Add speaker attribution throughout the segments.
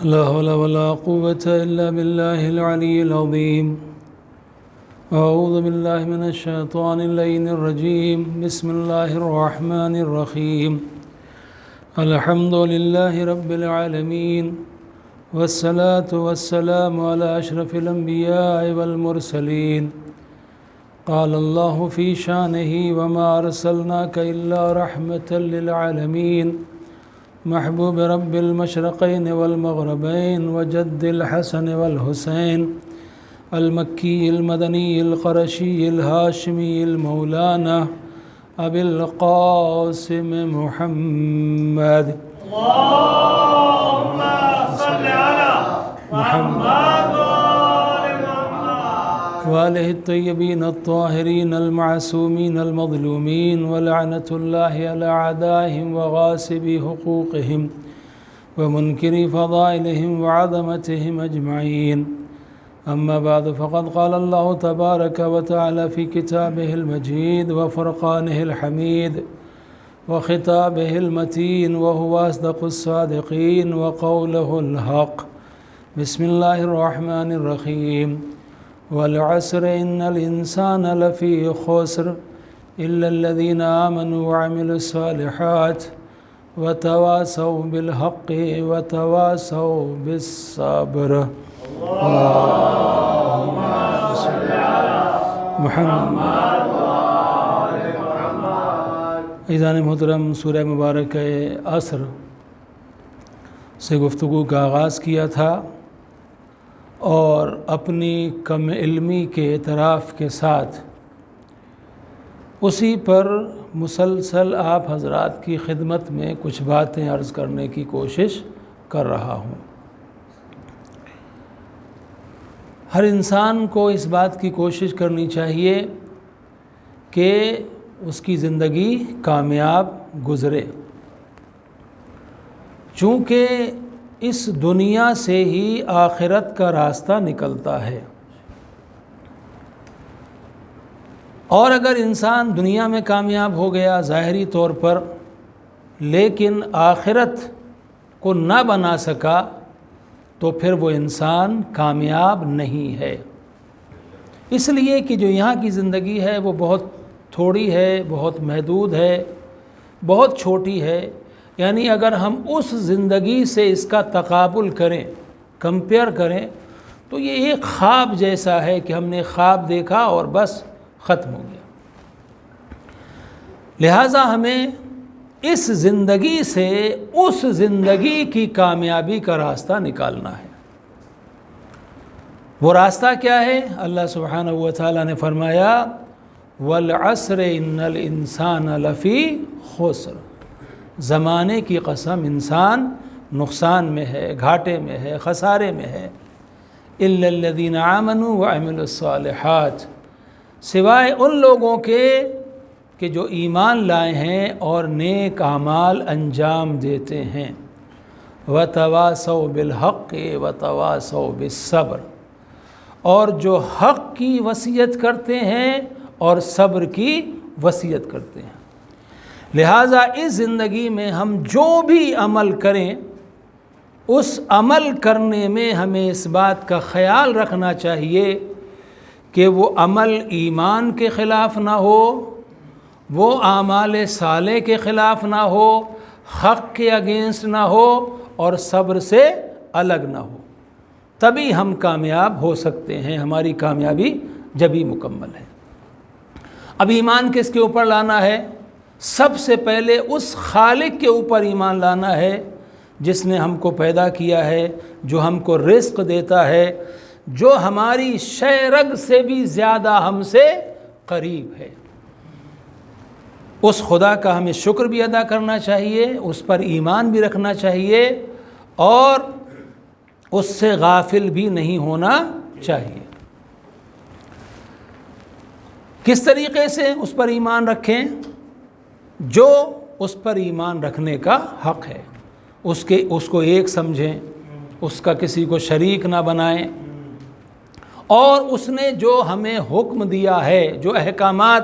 Speaker 1: لا حول ولا قوة إلا بالله العلي العظيم. أعوذ بالله من الشيطان اللعين الرجيم. بسم الله الرحمن الرحيم. الحمد لله رب العالمين، والصلاة والسلام على أشرف الأنبياء والمرسلين. قال الله في شانه: وما أرسلناك إلا رحمة للعالمين. محبوب رب المشرقين والمغربين، وجد الحسن والحسين، المكي المدني القرشي الهاشمي المولانا أبي القاسم محمد.
Speaker 2: اللهم صل على محمد
Speaker 1: وآله الطيبين الطاهرين المعصومين المظلومين، ولعنة الله على أعدائهم وغاصبي حقوقهم ومنكري فضائلهم وعظمتهم أجمعين. أما بعد، فقد قال الله تبارك وتعالى في كتابه المجيد وفرقانه الحميد وخطابه المتين، وهو أصدق الصادقين وقوله الحق. بسم الله الرحمن الرحيم. والعصر إن الإنسان لفي خسر إلا الذين آمنوا وعملوا الصالحات وتواصوا بالحق وتواصوا بالصبر. اللهم صل على محمد. عزیزان محترم، سورہ مبارک عصر سے گفتگو کا آغاز کیا تھا، اور اپنی کم علمی کے اعتراف کے ساتھ اسی پر مسلسل آپ حضرات کی خدمت میں کچھ باتیں عرض کرنے کی کوشش کر رہا ہوں۔ ہر انسان کو اس بات کی کوشش کرنی چاہیے کہ اس کی زندگی کامیاب گزرے، چونکہ اس دنیا سے ہی آخرت کا راستہ نکلتا ہے، اور اگر انسان دنیا میں کامیاب ہو گیا ظاہری طور پر، لیکن آخرت کو نہ بنا سکا، تو پھر وہ انسان کامیاب نہیں ہے۔ اس لیے کہ جو یہاں کی زندگی ہے وہ بہت تھوڑی ہے، بہت محدود ہے، بہت چھوٹی ہے۔ یعنی اگر ہم اس زندگی سے اس کا تقابل کریں، کمپیئر کریں، تو یہ ایک خواب جیسا ہے کہ ہم نے خواب دیکھا اور بس ختم ہو گیا۔ لہٰذا ہمیں اس زندگی سے اس زندگی کی کامیابی کا راستہ نکالنا ہے۔ وہ راستہ کیا ہے؟ اللہ سبحانہ و تعالیٰ نے فرمایا: والعصر ان الانسان لفی خسر۔ زمانے کی قسم، انسان نقصان میں ہے، گھاٹے میں ہے، خسارے میں ہے۔ الا الذین آمنوا وعملوا الصالحات، سوائے ان لوگوں کے کہ جو ایمان لائے ہیں اور نیک اعمال انجام دیتے ہیں۔ وتواصوا بالحق وتواصوا بالصبر، اور جو حق کی وصیت کرتے ہیں اور صبر کی وصیت کرتے ہیں۔ لہٰذا اس زندگی میں ہم جو بھی عمل کریں، اس عمل کرنے میں ہمیں اس بات کا خیال رکھنا چاہیے کہ وہ عمل ایمان کے خلاف نہ ہو، وہ اعمال صالح کے خلاف نہ ہو، حق کے اگینسٹ نہ ہو، اور صبر سے الگ نہ ہو۔ تبھی ہم کامیاب ہو سکتے ہیں، ہماری کامیابی جبھی مکمل ہے۔ اب ایمان کس کے اوپر لانا ہے؟ سب سے پہلے اس خالق کے اوپر ایمان لانا ہے جس نے ہم کو پیدا کیا ہے، جو ہم کو رزق دیتا ہے، جو ہماری شے رگ سے بھی زیادہ ہم سے قریب ہے۔ اس خدا کا ہمیں شکر بھی ادا کرنا چاہیے، اس پر ایمان بھی رکھنا چاہیے، اور اس سے غافل بھی نہیں ہونا چاہیے۔ کس طریقے سے اس پر ایمان رکھیں؟ جو اس پر ایمان رکھنے کا حق ہے، اس کو ایک سمجھیں، اس کا کسی کو شریک نہ بنائیں، اور اس نے جو ہمیں حکم دیا ہے، جو احکامات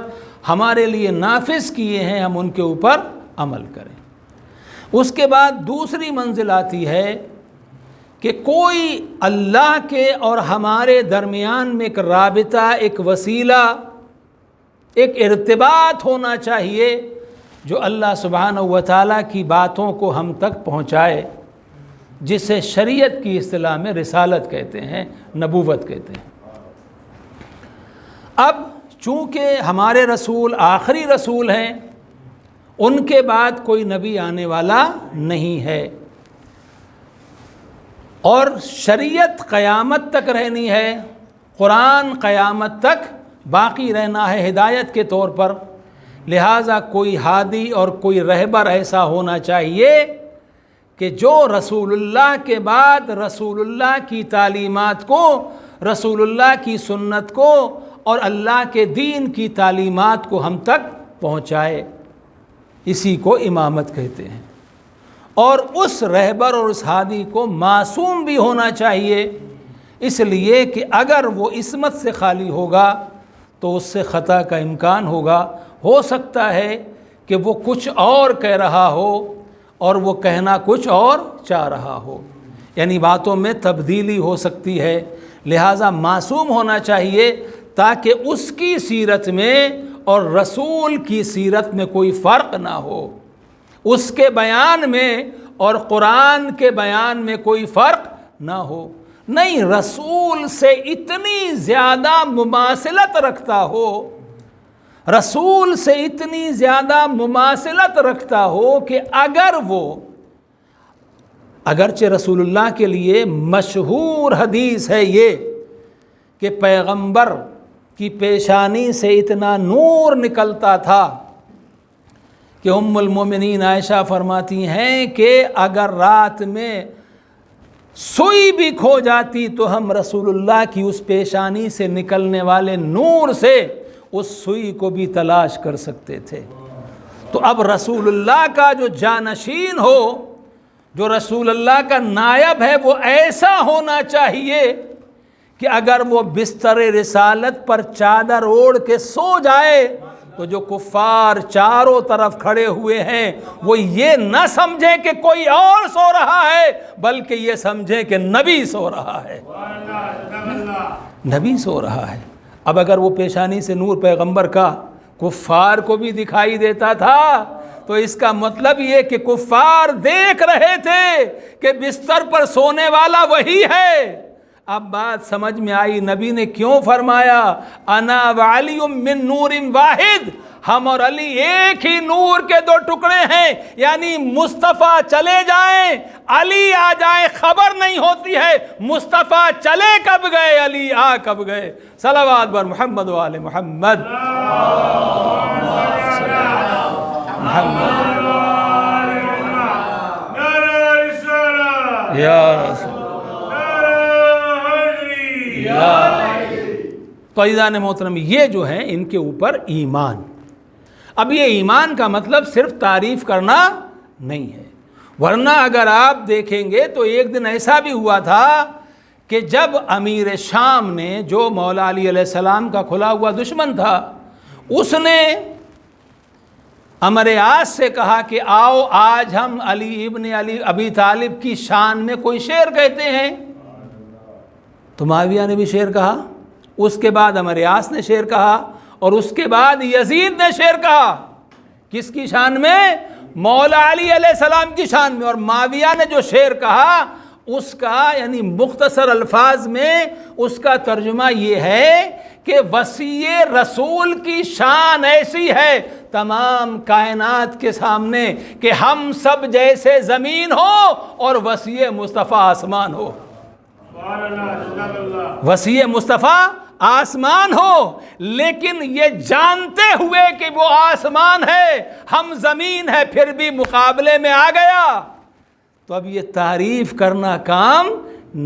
Speaker 1: ہمارے لیے نافذ کیے ہیں، ہم ان کے اوپر عمل کریں۔ اس کے بعد دوسری منزل آتی ہے کہ کوئی اللہ کے اور ہمارے درمیان میں ایک رابطہ، ایک وسیلہ، ایک ارتباط ہونا چاہیے جو اللہ سبحانہ و تعالیٰ کی باتوں کو ہم تک پہنچائے، جسے شریعت کی اصطلاح میں رسالت کہتے ہیں، نبوت کہتے ہیں۔ اب چونکہ ہمارے رسول آخری رسول ہیں، ان کے بعد کوئی نبی آنے والا نہیں ہے، اور شریعت قیامت تک رہنی ہے، قرآن قیامت تک باقی رہنا ہے ہدایت کے طور پر۔ لہٰذا کوئی ہادی اور کوئی رہبر ایسا ہونا چاہیے کہ جو رسول اللہ کے بعد رسول اللہ کی تعلیمات کو، رسول اللہ کی سنت کو اور اللہ کے دین کی تعلیمات کو ہم تک پہنچائے، اسی کو امامت کہتے ہیں۔ اور اس رہبر اور اس ہادی کو معصوم بھی ہونا چاہیے، اس لیے کہ اگر وہ عصمت سے خالی ہوگا تو اس سے خطا کا امکان ہوگا۔ ہو سکتا ہے کہ وہ کچھ اور کہہ رہا ہو اور وہ کہنا کچھ اور چاہ رہا ہو، یعنی باتوں میں تبدیلی ہو سکتی ہے۔ لہٰذا معصوم ہونا چاہیے تاکہ اس کی سیرت میں اور رسول کی سیرت میں کوئی فرق نہ ہو، اس کے بیان میں اور قرآن کے بیان میں کوئی فرق نہ ہو، نہیں رسول سے اتنی زیادہ مماثلت رکھتا ہو، رسول سے اتنی زیادہ مماثلت رکھتا ہو کہ اگر وہ، اگرچہ رسول اللہ کے لیے مشہور حدیث ہے یہ کہ پیغمبر کی پیشانی سے اتنا نور نکلتا تھا کہ ام المومنین عائشہ فرماتی ہیں کہ اگر رات میں سوئی بھی کھو جاتی تو ہم رسول اللہ کی اس پیشانی سے نکلنے والے نور سے اس سوئی کو بھی تلاش کر سکتے تھے۔ تو اب رسول اللہ کا جو جانشین ہو، جو رسول اللہ کا نائب ہے، وہ ایسا ہونا چاہیے کہ اگر وہ بستر رسالت پر چادر اوڑھ کے سو جائے تو جو کفار چاروں طرف کھڑے ہوئے ہیں وہ یہ نہ سمجھیں کہ کوئی اور سو رہا ہے، بلکہ یہ سمجھیں کہ نبی سو رہا ہے، نبی سو رہا ہے۔ اب اگر وہ پیشانی سے نور پیغمبر کا کفار کو بھی دکھائی دیتا تھا تو اس کا مطلب یہ کہ کفار دیکھ رہے تھے کہ بستر پر سونے والا وہی ہے۔ اب بات سمجھ میں آئی نبی نے کیوں فرمایا انا وعلی من نور واحد، ہم اور علی ایک ہی نور کے دو ٹکڑے ہیں، یعنی مصطفیٰ چلے جائیں علی آ جائیں خبر نہیں ہوتی ہے، مصطفیٰ چلے کب گئے علی آ کب گئے۔ صلوات بر محمد و آل محمد یا رسول تو عزیزان محترم، یہ جو ہیں ان کے اوپر ایمان۔ اب یہ ایمان کا مطلب صرف تعریف کرنا نہیں ہے، ورنہ اگر آپ دیکھیں گے تو ایک دن ایسا بھی ہوا تھا کہ جب امیر شام نے، جو مولا علی علیہ السلام کا کھلا ہوا دشمن تھا، اس نے عمرو عاص سے کہا کہ آؤ آج ہم علی ابن علی ابی طالب کی شان میں کوئی شعر کہتے ہیں، تو معاویہ نے بھی شعر کہا، اس کے بعد عمرو عاص نے شعر کہا، اور اس کے بعد یزید نے شعر کہا۔ کس کی شان میں؟ مولا علی علیہ السلام کی شان میں۔ اور معاویہ نے جو شعر کہا اس کا یعنی مختصر الفاظ میں اس کا ترجمہ یہ ہے کہ وصی رسول کی شان ایسی ہے تمام کائنات کے سامنے کہ ہم سب جیسے زمین ہو اور وصی مصطفیٰ آسمان ہو، وصی مصطفیٰ آسمان ہو، لیکن یہ جانتے ہوئے کہ وہ آسمان ہے ہم زمین ہے پھر بھی مقابلے میں آ گیا، تو اب یہ تعریف کرنا کام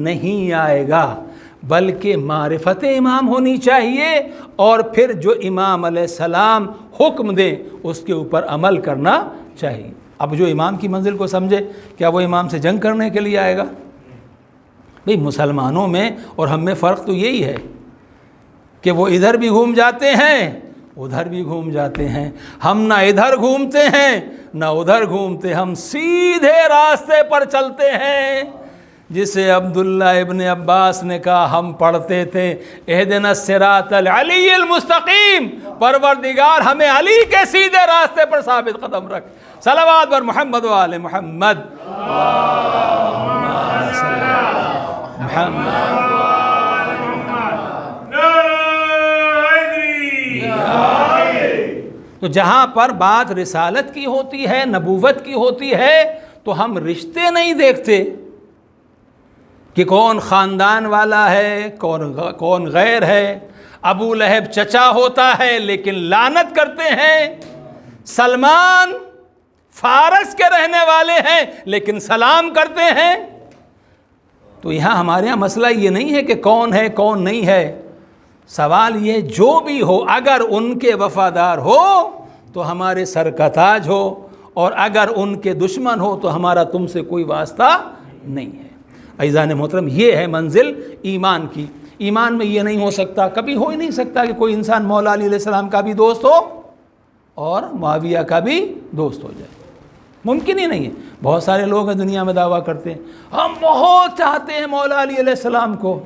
Speaker 1: نہیں آئے گا، بلکہ معرفت امام ہونی چاہیے، اور پھر جو امام علیہ السلام حکم دیں اس کے اوپر عمل کرنا چاہیے۔ اب جو امام کی منزل کو سمجھے، کیا وہ امام سے جنگ کرنے کے لیے آئے گا؟ بھئی مسلمانوں میں اور ہم میں فرق تو یہی ہے کہ وہ ادھر بھی گھوم جاتے ہیں ادھر بھی گھوم جاتے ہیں، ہم نہ ادھر گھومتے ہیں نہ ادھر گھومتے، ہم سیدھے راستے پر چلتے ہیں، جسے عبداللہ ابن عباس نے کہا ہم پڑھتے تھے اہدنا الصراط العلی المستقیم، پروردگار ہمیں علی کے سیدھے راستے پر ثابت قدم رکھ۔ صلوات بر محمد و آل محمد۔ تو جہاں پر بات رسالت کی ہوتی ہے، نبوت کی ہوتی ہے، تو ہم رشتے نہیں دیکھتے کہ کون خاندان والا ہے، کون غیر ہے۔ ابو لہب چچا ہوتا ہے لیکن لعنت کرتے ہیں، سلمان فارس کے رہنے والے ہیں لیکن سلام کرتے ہیں۔ تو یہاں ہمارے یہاں مسئلہ یہ نہیں ہے کہ کون ہے کون نہیں ہے، سوال یہ جو بھی ہو اگر ان کے وفادار ہو تو ہمارے سر کا تاج ہو، اور اگر ان کے دشمن ہو تو ہمارا تم سے کوئی واسطہ نہیں ہے۔ عزیزان محترم، یہ ہے منزل ایمان کی۔ ایمان میں یہ نہیں ہو سکتا، کبھی ہو ہی نہیں سکتا کہ کوئی انسان مولا علی علیہ السلام کا بھی دوست ہو اور معاویہ کا بھی دوست ہو جائے، ممکن ہی نہیں ہے۔ بہت سارے لوگ ہیں دنیا میں دعویٰ کرتے ہیں ہم بہت چاہتے ہیں مولا علی علیہ السلام کو،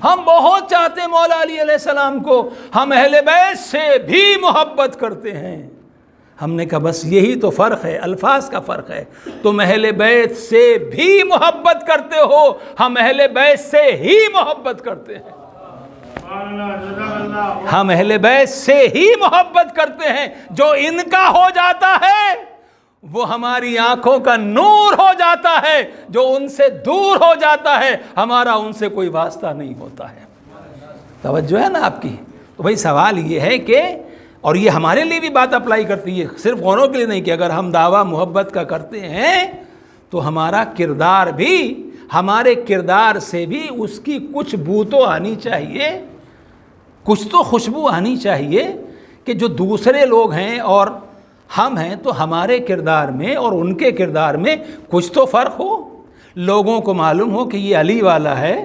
Speaker 1: ہم بہت چاہتے ہیں مولا علی علیہ السلام کو، ہم اہل بیت سے بھی محبت کرتے ہیں۔ ہم نے کہا بس یہی تو فرق ہے، الفاظ کا فرق ہے۔ تم اہل بیت سے بھی محبت کرتے ہو، ہم اہل بیت سے ہی محبت کرتے ہیں۔ ہم اہل بیت سے ہی محبت کرتے ہیں، جو ان کا ہو جاتا ہے وہ ہماری آنکھوں کا نور ہو جاتا ہے، جو ان سے دور ہو جاتا ہے ہمارا ان سے کوئی واسطہ نہیں ہوتا ہے۔ توجہ ہے نا آپ کی؟ تو بھائی سوال یہ ہے کہ، اور یہ ہمارے لیے بھی بات اپلائی کرتی ہے، صرف غوروں کے لیے نہیں، کہ اگر ہم دعویٰ محبت کا کرتے ہیں تو ہمارا کردار بھی، ہمارے کردار سے بھی اس کی کچھ بو تو آنی چاہیے، کچھ تو خوشبو آنی چاہیے، کہ جو دوسرے لوگ ہیں اور ہم ہیں تو ہمارے کردار میں اور ان کے کردار میں کچھ تو فرق ہو، لوگوں کو معلوم ہو کہ یہ علی والا ہے،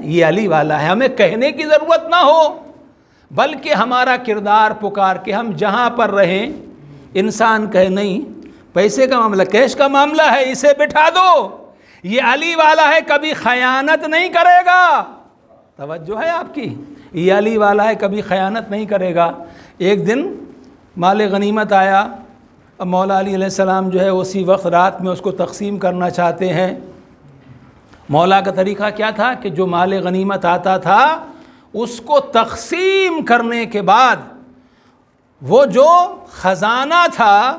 Speaker 1: یہ علی والا ہے، ہمیں کہنے کی ضرورت نہ ہو، بلکہ ہمارا کردار پکار کے ہم جہاں پر رہیں انسان کہے نہیں پیسے کا معاملہ، کیش کا معاملہ ہے، اسے بٹھا دو، یہ علی والا ہے، کبھی خیانت نہیں کرے گا۔ توجہ ہے آپ کی؟ یہ علی والا ہے، کبھی خیانت نہیں کرے گا۔ ایک دن مال غنیمت آیا، اب مولا علی علیہ السلام جو ہے اسی وقت رات میں اس کو تقسیم کرنا چاہتے ہیں۔ مولا کا طریقہ کیا تھا کہ جو مال غنیمت آتا تھا اس کو تقسیم کرنے کے بعد وہ جو خزانہ تھا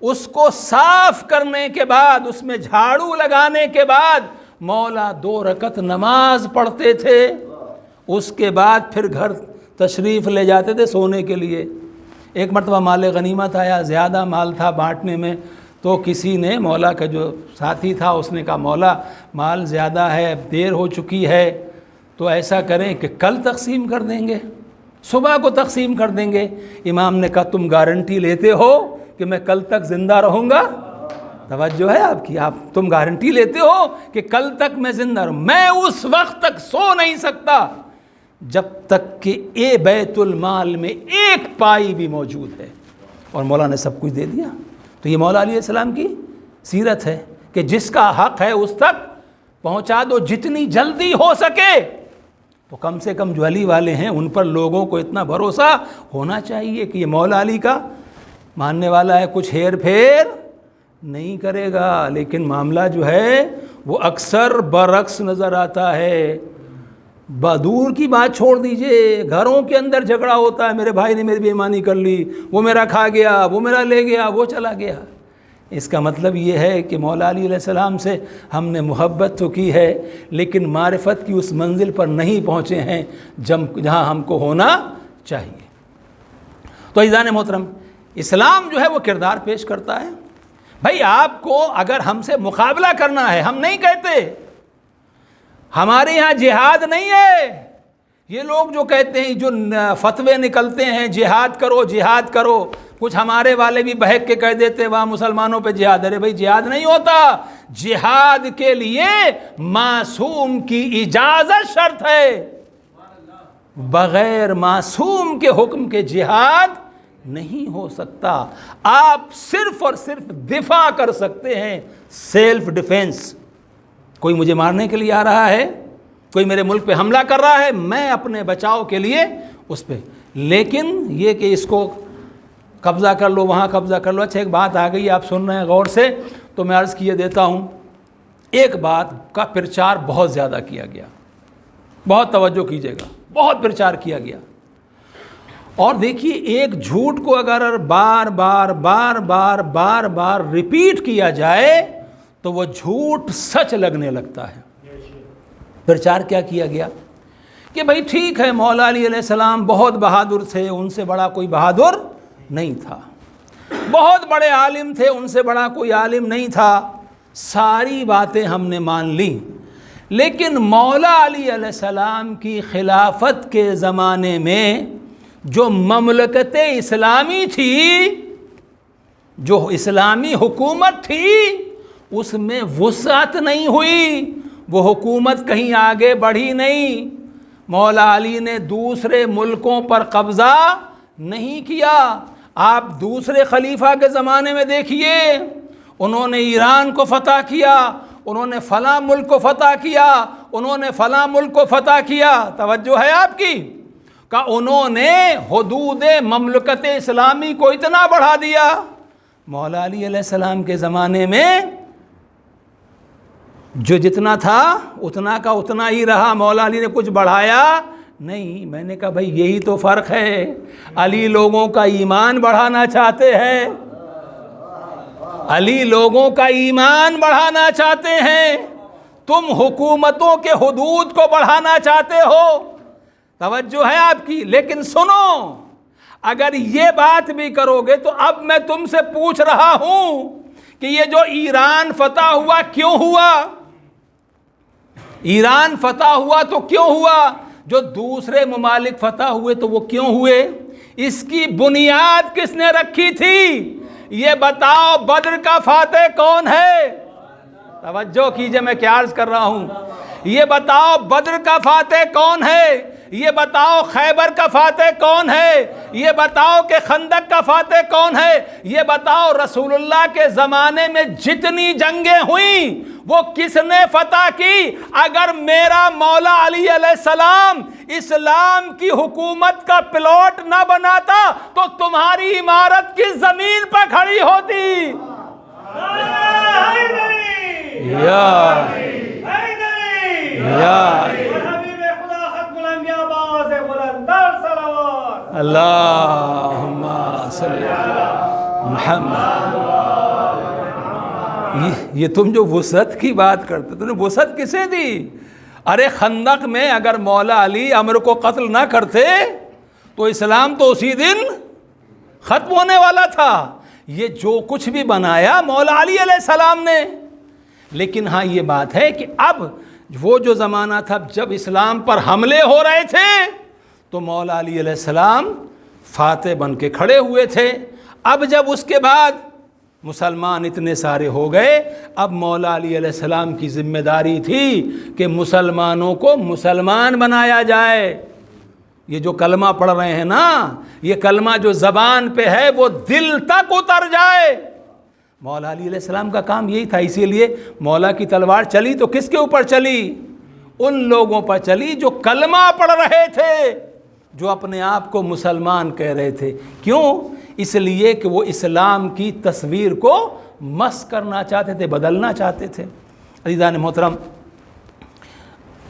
Speaker 1: اس کو صاف کرنے کے بعد، اس میں جھاڑو لگانے کے بعد مولا 2 رکعت نماز پڑھتے تھے، اس کے بعد پھر گھر تشریف لے جاتے تھے سونے کے لیے۔ ایک مرتبہ مال غنیمت آیا، زیادہ مال تھا بانٹنے میں، تو کسی نے، مولا کا جو ساتھی تھا اس نے کہا مولا مال زیادہ ہے، دیر ہو چکی ہے، تو ایسا کریں کہ کل تقسیم کر دیں گے، صبح کو تقسیم کر دیں گے۔ امام نے کہا تم گارنٹی لیتے ہو کہ میں کل تک زندہ رہوں گا؟ توجہ ہے آپ کی؟ تم گارنٹی لیتے ہو کہ کل تک میں زندہ رہوں؟ میں اس وقت تک سو نہیں سکتا جب تک کہ بیت المال میں 1 پائی بھی موجود ہے، اور مولا نے سب کچھ دے دیا۔ تو یہ مولا علیہ السلام کی سیرت ہے کہ جس کا حق ہے اس تک پہنچا دو جتنی جلدی ہو سکے۔ تو کم سے کم جو علی والے ہیں ان پر لوگوں کو اتنا بھروسہ ہونا چاہیے کہ یہ مولا علی کا ماننے والا ہے، کچھ ہیر پھیر نہیں کرے گا۔ لیکن معاملہ جو ہے وہ اکثر برعکس نظر آتا ہے۔ دور کی بات چھوڑ دیجئے، گھروں کے اندر جھگڑا ہوتا ہے، میرے بھائی نے میری بے ایمانی کر لی، وہ میرا کھا گیا، وہ میرا لے گیا، وہ چلا گیا۔ اس کا مطلب یہ ہے کہ مولا علی علیہ السلام سے ہم نے محبت تو کی ہے لیکن معرفت کی اس منزل پر نہیں پہنچے ہیں جہاں ہم کو ہونا چاہیے۔ تو عزیزان محترم، اسلام جو ہے وہ کردار پیش کرتا ہے۔ بھائی آپ کو اگر ہم سے مقابلہ کرنا ہے، ہم نہیں کہتے، ہمارے یہاں جہاد نہیں ہے۔ یہ لوگ جو کہتے ہیں، جو فتوے نکلتے ہیں جہاد کرو جہاد کرو، کچھ ہمارے والے بھی بہک کے کہہ دیتے ہیں وہاں مسلمانوں پہ جہاد۔ ارے بھائی جہاد نہیں ہوتا، جہاد کے لیے معصوم کی اجازت شرط ہے، بغیر معصوم کے حکم کے جہاد نہیں ہو سکتا۔ آپ صرف اور صرف دفاع کر سکتے ہیں، سیلف ڈیفینس۔ کوئی مجھے مارنے کے لیے آ رہا ہے، کوئی میرے ملک پہ حملہ کر رہا ہے، میں اپنے بچاؤ کے لیے اس پہ، لیکن یہ کہ اس کو قبضہ کر لو، وہاں قبضہ کر لو۔ اچھا ایک بات آ گئی، آپ سن رہے ہیں غور سے، تو میں عرض کیے دیتا ہوں، ایک بات کا پرچار بہت زیادہ کیا گیا، بہت توجہ کیجیے گا، بہت پرچار کیا گیا، اور دیکھیے ایک جھوٹ کو اگر بار بار بار بار بار بار ریپیٹ کیا جائے تو وہ جھوٹ سچ لگنے لگتا ہے۔ پرچار کیا کیا گیا کہ بھئی ٹھیک ہے، مولا علی علیہ السلام بہت بہادر تھے، ان سے بڑا کوئی بہادر نہیں تھا، بہت بڑے عالم تھے، ان سے بڑا کوئی عالم نہیں تھا، ساری باتیں ہم نے مان لیں، لیکن مولا علی علیہ السلام کی خلافت کے زمانے میں جو مملکت اسلامی تھی، جو اسلامی حکومت تھی، اس میں وسعت نہیں ہوئی، وہ حکومت کہیں آگے بڑھی نہیں، مولا علی نے دوسرے ملکوں پر قبضہ نہیں کیا۔ آپ دوسرے خلیفہ کے زمانے میں دیکھیے، انہوں نے ایران کو فتح کیا، انہوں نے فلاں ملک کو فتح کیا، انہوں نے فلاں ملک کو فتح کیا، توجہ ہے آپ کی، کہ انہوں نے حدود مملکت اسلامی کو اتنا بڑھا دیا۔ مولا علی علیہ السلام کے زمانے میں جو جتنا تھا اتنا کا اتنا ہی رہا، مولا علی نے کچھ بڑھایا نہیں۔ میں نے کہا بھائی یہی تو فرق ہے، علی لوگوں کا ایمان بڑھانا چاہتے ہیں، علی لوگوں کا ایمان بڑھانا چاہتے ہیں، تم حکومتوں کے حدود کو بڑھانا چاہتے ہو، توجہ ہے آپ کی۔ لیکن سنو، اگر یہ بات بھی کرو گے تو اب میں تم سے پوچھ رہا ہوں کہ یہ جو ایران فتح ہوا کیوں ہوا؟ ایران فتح ہوا تو کیوں ہوا؟ جو دوسرے ممالک فتح ہوئے تو وہ کیوں ہوئے؟ اس کی بنیاد کس نے رکھی تھی؟ یہ بتاؤ، بدر کا فاتح کون ہے؟ توجہ کیجئے، میں کیا عرض کر رہا ہوں، یہ بتاؤ بدر کا فاتح کون ہے؟ یہ بتاؤ خیبر کا فاتح کون ہے؟ یہ بتاؤ کہ خندق کا فاتح کون ہے؟ یہ بتاؤ رسول اللہ کے زمانے میں جتنی جنگیں ہوئیں وہ کس نے فتح کی؟ اگر میرا مولا علی علیہ السلام اسلام کی حکومت کا پلاٹ نہ بناتا تو تمہاری عمارت کی زمین پر کھڑی ہوتی۔ اللہم صلی علی محمد۔ یہ تم جو وسعت کی بات کرتے، تم نے وسعت کسے دی؟ ارے خندق میں اگر مولا علی عمرو کو قتل نہ کرتے تو اسلام تو اسی دن ختم ہونے والا تھا۔ یہ جو کچھ بھی بنایا مولا علی علیہ السلام نے۔ لیکن ہاں یہ بات ہے کہ اب وہ جو زمانہ تھا جب اسلام پر حملے ہو رہے تھے تو مولا علی علیہ السلام فاتح بن کے کھڑے ہوئے تھے۔ اب جب اس کے بعد مسلمان اتنے سارے ہو گئے، اب مولا علی علیہ السلام کی ذمہ داری تھی کہ مسلمانوں کو مسلمان بنایا جائے۔ یہ جو کلمہ پڑھ رہے ہیں نا، یہ کلمہ جو زبان پہ ہے وہ دل تک اتر جائے۔ مولا علی علیہ السلام کا کام یہی تھا، اسی لیے مولا کی تلوار چلی تو کس کے اوپر چلی؟ ان لوگوں پر چلی جو کلمہ پڑھ رہے تھے، جو اپنے آپ کو مسلمان کہہ رہے تھے۔ کیوں؟ اس لیے کہ وہ اسلام کی تصویر کو مسخ کرنا چاہتے تھے، بدلنا چاہتے تھے۔ عزیزان محترم،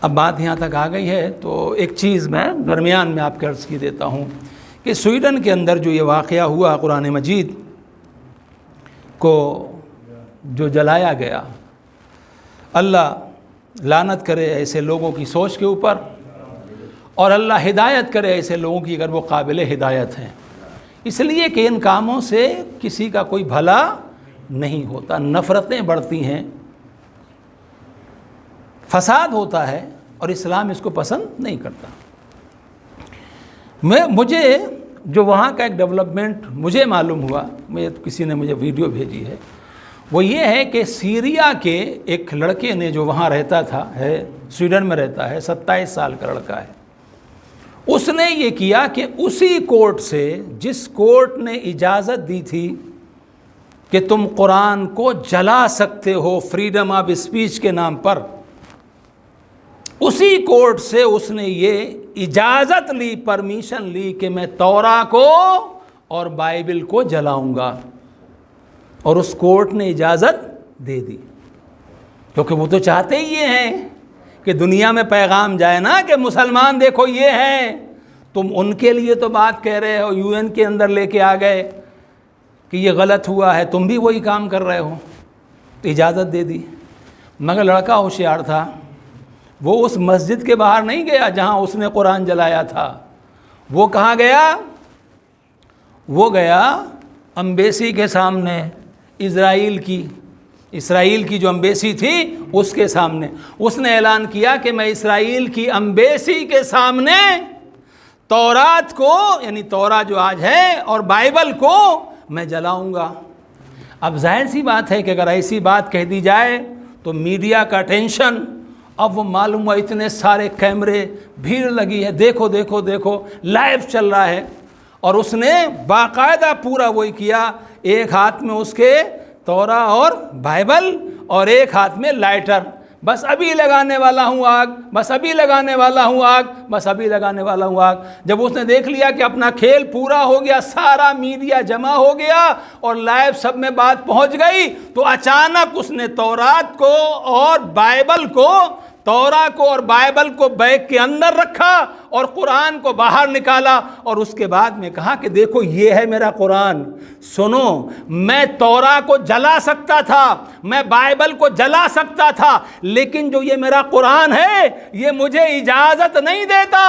Speaker 1: اب بات یہاں تک آ گئی ہے تو ایک چیز میں درمیان میں آپ کے عرض کی دیتا ہوں کہ سویڈن کے اندر جو یہ واقعہ ہوا، قرآن مجید کو جو جلایا گیا، اللہ لعنت کرے ایسے لوگوں کی سوچ کے اوپر، اور اللہ ہدایت کرے ایسے لوگوں کی اگر وہ قابل ہدایت ہیں، اس لیے کہ ان کاموں سے کسی کا کوئی بھلا نہیں ہوتا، نفرتیں بڑھتی ہیں، فساد ہوتا ہے، اور اسلام اس کو پسند نہیں کرتا۔ مجھے جو وہاں کا ایک ڈیولپمنٹ مجھے معلوم ہوا، کسی نے مجھے ویڈیو بھیجی ہے، وہ یہ ہے کہ سیریا کے ایک لڑکے نے جو وہاں رہتا تھا، سویڈن میں رہتا ہے، 27 سال کا لڑکا ہے، اس نے یہ کیا کہ اسی کورٹ سے جس کورٹ نے اجازت دی تھی کہ تم قرآن کو جلا سکتے ہو فریڈم آف اسپیچ کے نام پر، اسی کورٹ سے اس نے یہ اجازت لی، پرمیشن لی کہ میں تورا کو اور بائبل کو جلاؤں گا، اور اس کورٹ نے اجازت دے دی، کیونکہ وہ تو چاہتے ہی یہ ہیں کہ دنیا میں پیغام جائے نا کہ مسلمان دیکھو یہ ہیں، تم ان کے لیے تو بات کہہ رہے ہو، UN کے اندر لے کے آ گئے کہ یہ غلط ہوا ہے، تم بھی وہی کام کر رہے ہو، تو اجازت دے دی۔ مگر لڑکا ہوشیار تھا، وہ اس مسجد کے باہر نہیں گیا جہاں اس نے قرآن جلایا تھا، وہ کہاں گیا؟ وہ گیا امبیسی کے سامنے، اسرائیل کی جو امبیسی تھی اس کے سامنے۔ اس نے اعلان کیا کہ میں اسرائیل کی امبیسی کے سامنے تورات کو، یعنی تورا جو آج ہے، اور بائبل کو میں جلاؤں گا۔ اب ظاہر سی بات ہے کہ اگر ایسی بات کہہ دی جائے تو میڈیا کا ٹینشن، اب وہ معلوم ہوا اتنے سارے کیمرے، بھیڑ لگی ہے، دیکھو دیکھو دیکھو لائیو چل رہا ہے، اور اس نے باقاعدہ پورا وہی کیا، ایک ہاتھ میں اس کے تورا اور بائبل، اور ایک ہاتھ میں لائٹر، بس ابھی لگانے والا ہوں آگ، بس ابھی لگانے والا ہوں آگ، بس ابھی لگانے والا ہوں آگ۔ جب اس نے دیکھ لیا کہ اپنا کھیل پورا ہو گیا، سارا میڈیا جمع ہو گیا اور لائیو سب میں بات پہنچ گئی، تو اچانک اس نے تورات کو اور بائبل کو، تورا کو اور بائبل کو بیگ کے اندر رکھا اور قرآن کو باہر نکالا، اور اس کے بعد میں کہا کہ دیکھو یہ ہے میرا قرآن، سنو، میں تورا کو جلا سکتا تھا، میں بائبل کو جلا سکتا تھا، لیکن جو یہ میرا قرآن ہے یہ مجھے اجازت نہیں دیتا،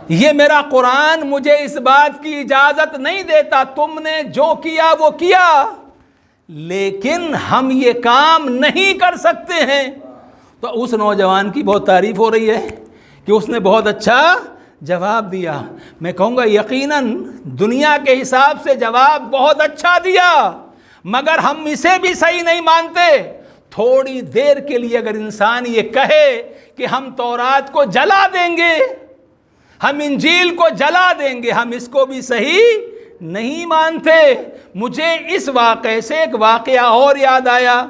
Speaker 1: یہ میرا قرآن مجھے اس بات کی اجازت نہیں دیتا، تم نے جو کیا وہ کیا، لیکن ہم یہ کام نہیں کر سکتے ہیں۔ تو اس نوجوان کی بہت تعریف ہو رہی ہے کہ اس نے بہت اچھا جواب دیا۔ میں کہوں گا یقیناً دنیا کے حساب سے جواب بہت اچھا دیا، مگر ہم اسے بھی صحیح نہیں مانتے۔ تھوڑی دیر کے لیے اگر انسان یہ کہے کہ ہم تورات کو جلا دیں گے، ہم انجیل کو جلا دیں گے، ہم اس کو بھی صحیح نہیں مانتے۔ مجھے اس واقعے سے ایک واقعہ اور یاد آیا۔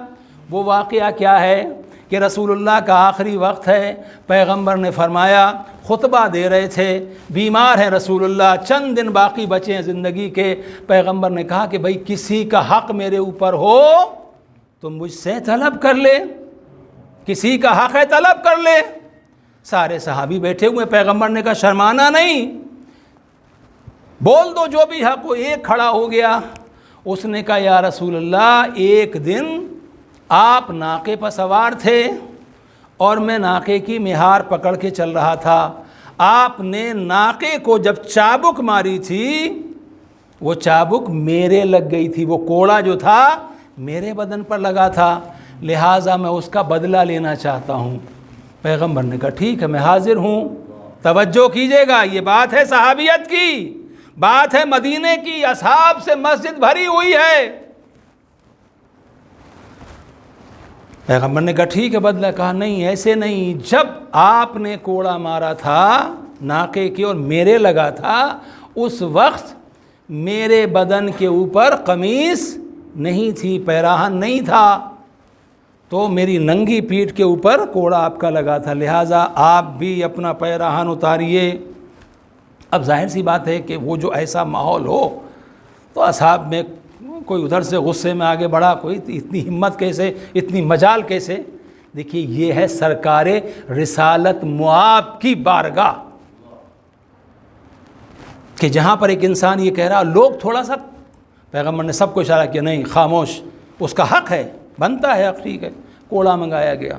Speaker 1: وہ واقعہ کیا ہے کہ رسول اللہ کا آخری وقت ہے، پیغمبر نے فرمایا، خطبہ دے رہے تھے، بیمار ہیں رسول اللہ، چند دن باقی بچے ہیں زندگی کے۔ پیغمبر نے کہا کہ بھئی کسی کا حق میرے اوپر ہو تو مجھ سے طلب کر لے، کسی کا حق ہے طلب کر لے۔ سارے صحابی بیٹھے ہوئے، پیغمبر نے کہا شرمانا نہیں، بول دو جو بھی حق ہو۔ ایک کھڑا ہو گیا، اس نے کہا یا رسول اللہ، ایک دن آپ ناقے پر سوار تھے اور میں ناقے کی مہار پکڑ کے چل رہا تھا، آپ نے ناقے کو جب چابک ماری تھی، وہ چابک میرے لگ گئی تھی، وہ کوڑا جو تھا میرے بدن پر لگا تھا، لہٰذا میں اس کا بدلہ لینا چاہتا ہوں۔ پیغمبر نے کہا ٹھیک ہے، میں حاضر ہوں۔ توجہ کیجئے گا، یہ بات ہے صحابیت کی، بات ہے مدینے کی، اصحاب سے مسجد بھری ہوئی ہے۔ پیغمبر نے کہا ٹھیک ہے بدلہ، کہا نہیں ایسے نہیں، جب آپ نے کوڑا مارا تھا ناقے کی اور میرے لگا تھا، اس وقت میرے بدن کے اوپر قمیص نہیں تھی، پیراہن نہیں تھا، تو میری ننگی پیٹھ کے اوپر کوڑا آپ کا لگا تھا، لہٰذا آپ بھی اپنا پیراہن اتاریے۔ اب ظاہر سی بات ہے کہ وہ جو ایسا ماحول ہو تو اصحاب میں کوئی ادھر سے غصے میں آگے بڑھا، کوئی اتنی ہمت کیسے، اتنی مجال کیسے۔ دیکھیے یہ ہے سرکار رسالت معاب کی بارگاہ، کہ جہاں پر ایک انسان یہ کہہ رہا، لوگ تھوڑا سا، پیغمبر نے سب کو اشارہ کیا نہیں خاموش، اس کا حق ہے، بنتا ہے، ٹھیک ہے۔ کوڑا منگایا گیا،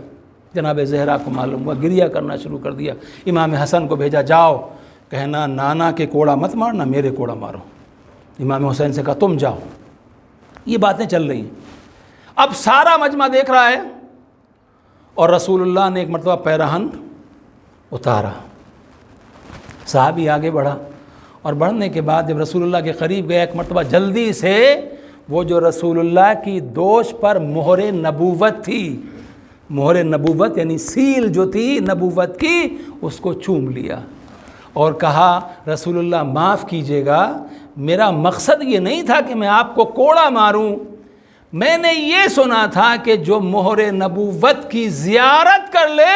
Speaker 1: جناب زہرا کو معلوم ہوا، گریہ کرنا شروع کر دیا۔ امام حسن کو بھیجا، جاؤ، کہنا نانا کے کوڑا مت مارنا، میرے کوڑا مارو۔ امام حسین سے کہا تم جاؤ۔ یہ باتیں چل رہی ہیں۔ اب سارا مجمع دیکھ رہا ہے، اور رسول اللہ نے ایک مرتبہ پیراہن اتارا، صحابی آگے بڑھا، اور بڑھنے کے بعد جب رسول اللہ کے قریب گیا، ایک مرتبہ جلدی سے وہ جو رسول اللہ کی دوش پر مہر نبوت تھی، مہر نبوت یعنی سیل جو تھی نبوت کی، اس کو چوم لیا اور کہا رسول اللہ معاف کیجیے گا، میرا مقصد یہ نہیں تھا کہ میں آپ کو کوڑا ماروں، میں نے یہ سنا تھا کہ جو مہر نبوت کی زیارت کر لے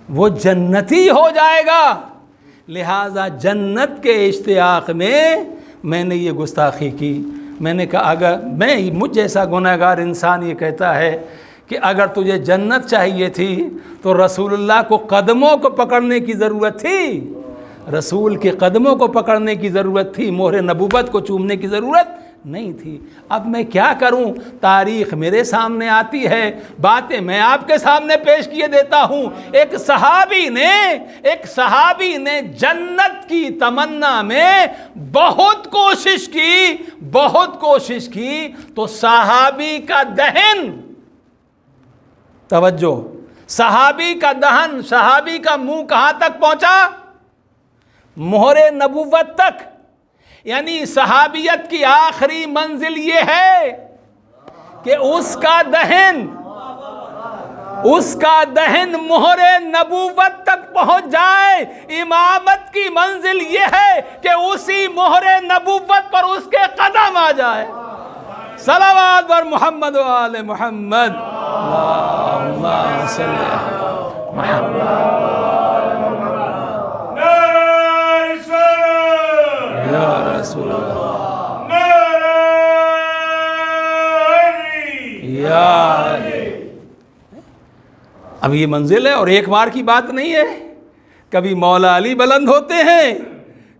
Speaker 1: وہ جنتی ہو جائے گا، لہذا جنت کے اشتیاق میں نے یہ گستاخی کی۔ میں نے کہا اگر مجھ جیسا گنہگار انسان یہ کہتا ہے کہ اگر تجھے جنت چاہیے تھی تو رسول اللہ کو قدموں کو پکڑنے کی ضرورت تھی، رسول کے قدموں کو پکڑنے کی ضرورت تھی، مہر نبوت کو چومنے کی ضرورت نہیں تھی۔ اب میں کیا کروں؟ تاریخ میرے سامنے آتی ہے، باتیں میں آپ کے سامنے پیش کیے دیتا ہوں۔ ایک صحابی نے جنت کی تمنا میں بہت کوشش کی تو صحابی کا دہن، توجہ، صحابی کا منہ کہاں تک پہنچا؟ مہر نبوت تک۔ یعنی صحابیت کی آخری منزل یہ ہے کہ اس کا دہن مہر نبوت تک پہنچ جائے۔ امامت کی منزل یہ ہے کہ اسی مہر نبوت پر اس کے قدم آ جائے۔ صلوات بر محمد و آل محمد، اللہم صلی علی محمد۔ یا رسول اللہ، یا علی۔ اب یہ منزل ہے اور ایک بار کی بات نہیں ہے، کبھی مولا علی بلند ہوتے ہیں،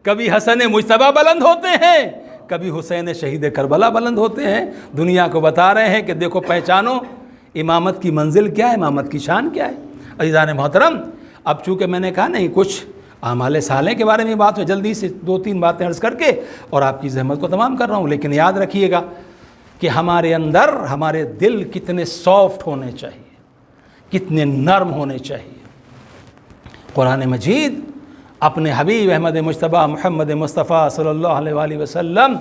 Speaker 1: کبھی حسن مجتبیٰ بلند ہوتے ہیں، کبھی حسین شہید کربلا بلند ہوتے ہیں، دنیا کو بتا رہے ہیں کہ دیکھو پہچانو امامت کی منزل کیا ہے، امامت کی شان کیا ہے۔ عزیزان محترم، اب چونکہ میں نے کہا نہیں کچھ اعمال صالح کے بارے میں بات ہو، جلدی سے 2-3 باتیں عرض کر کے اور آپ کی زحمت کو تمام کر رہا ہوں، لیکن یاد رکھیے گا کہ ہمارے اندر ہمارے دل کتنے سافٹ ہونے چاہیے، کتنے نرم ہونے چاہیے۔ قرآن مجید اپنے حبیب احمد مجتبیٰ محمد مصطفیٰ صلی اللہ علیہ وآلہ وسلم